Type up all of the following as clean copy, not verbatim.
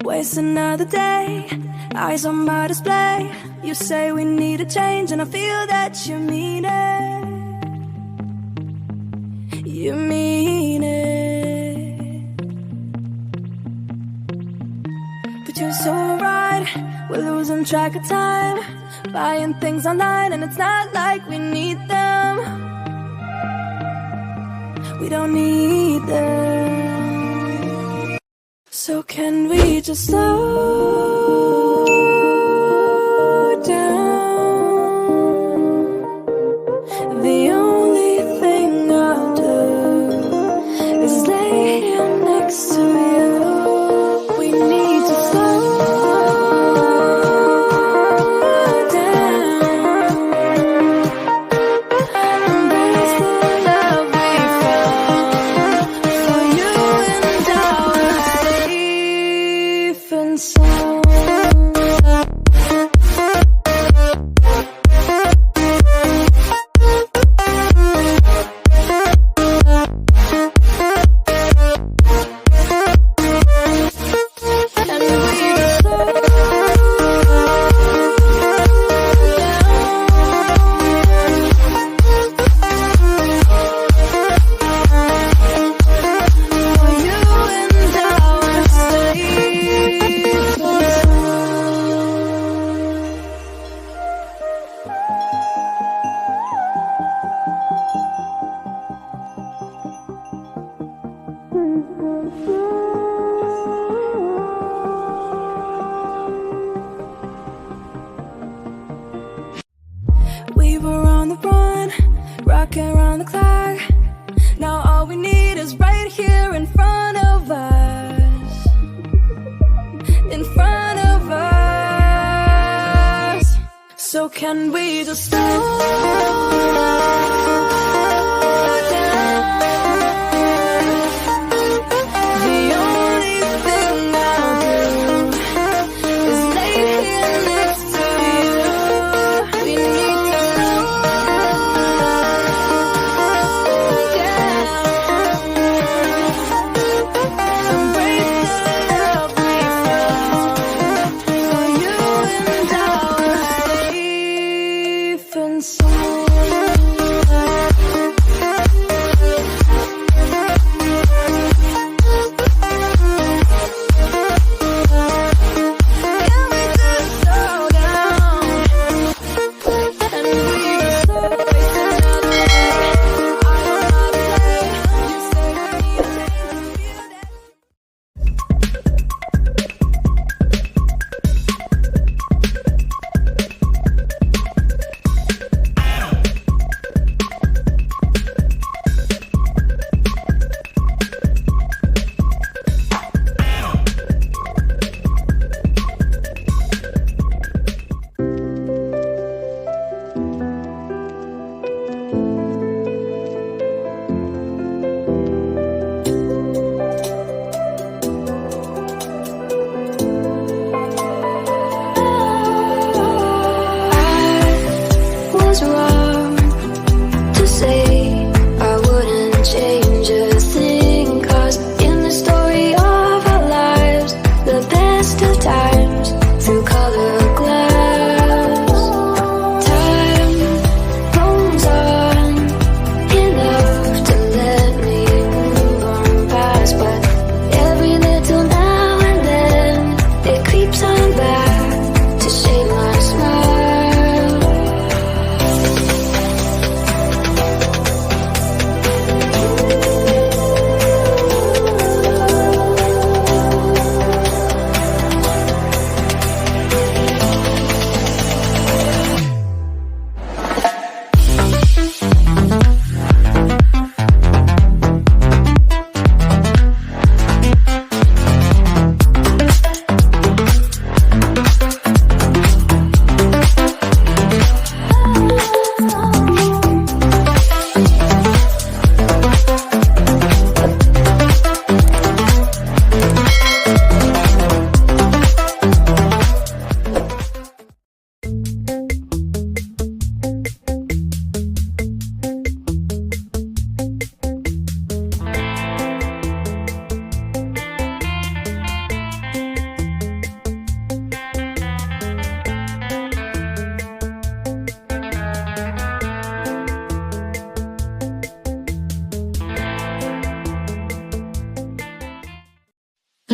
Waste another day, eyes on my display. You say we need a change, and I feel that you mean it. You mean it. But you're so right, we're losing track of time, buying things online, and it's not like we need them. We don't need them. So can we just slow down? The only thing I'll do is lay here next to you. We need to slow down. Embrace the love we found. For you and I will safe and sound. We were on the run, rocking around the clock. Now all we need is right here in front of us. In front of us. So can we just slow down? The only thing I'll do is lay here next to you. We need to slow down. Embrace the love we found. For you and I, we're safe and sound.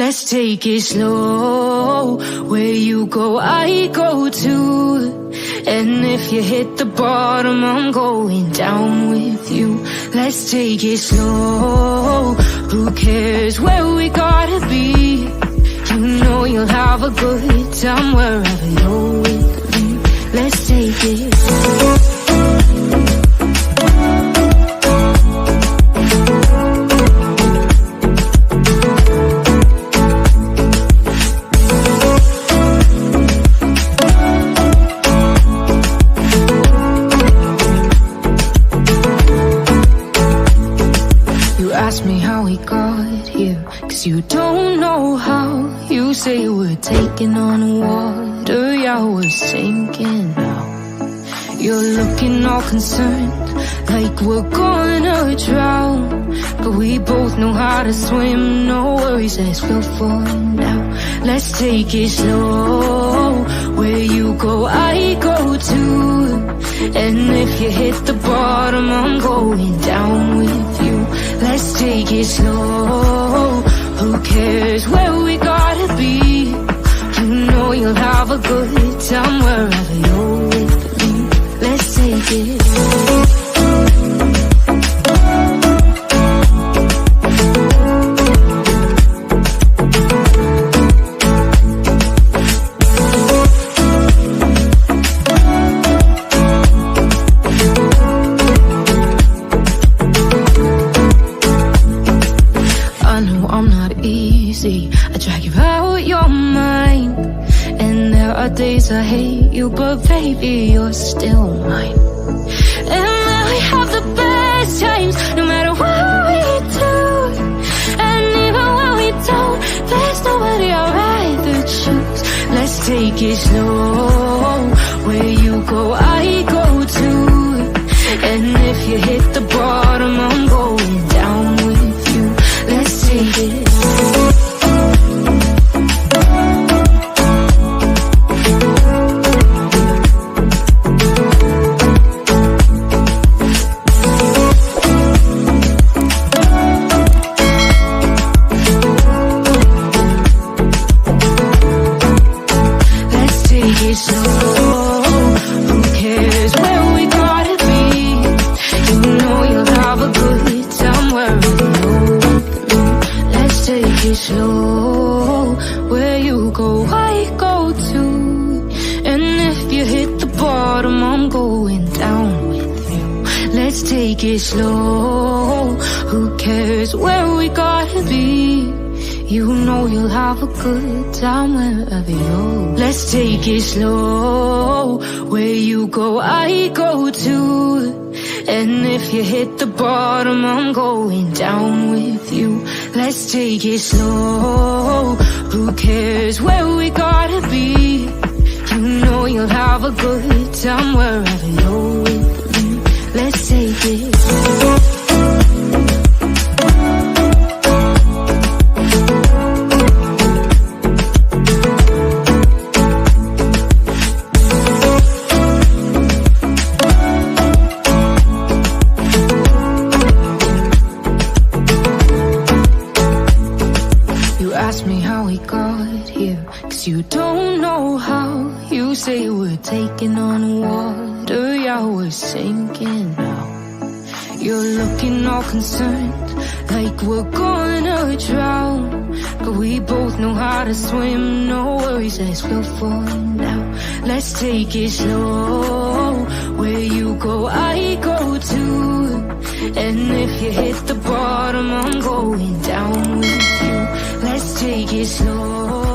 Let's take it slow. Where you go, I go too. And if you hit the bottom, I'm going down with you. Let's take it slow. Who cares where we gotta be? You know you'll have a good time wherever you're with me. Let's take it slow. Ask me how we got here, 'cause you don't know how. You say we're taking on water, yeah, we're sinking now. You're looking all concerned, like we're gonna drown. But we both know how to swim, no worries as we'll find out. Let's take it slow. Where you go, I go too. And if you hit the bottom, I'm going down with you. Let's take it slow. Who cares where we gotta be? You know you'll have a good time wherever you're with me. Let's take it slow. I drag you out your mind, and there are days I hate you, but baby, you're still mine. And we have the best times, no matter what we do. And even when we don't, there's nobody I'd rather choose. Let's take it slow. Where you go, I go too. And if you hit the bottom, I'm going down with you. Let's take it slow. Slow, where you go, I go too. And if you hit the bottom, I'm going down with you. Let's take it slow. Who cares where we gotta be? You know you'll have a good time wherever you're. Let's take it slow. Where you go, I go too. And if you hit the bottom, I'm going down with you. Let's take it slow. Who cares where we gotta be? You know you'll have a good time wherever you're with me. Let's take it slow. Ask me how we got here, 'cause you don't know how. You say we're taking on water, yeah, we're sinking now. You're looking all concerned, like we're gonna drown. But we both know how to swim, no worries as we'll find out. Let's take it slow. Where you go, I go too. And if you hit the bottom, I'm going down with you. Let's take it slow.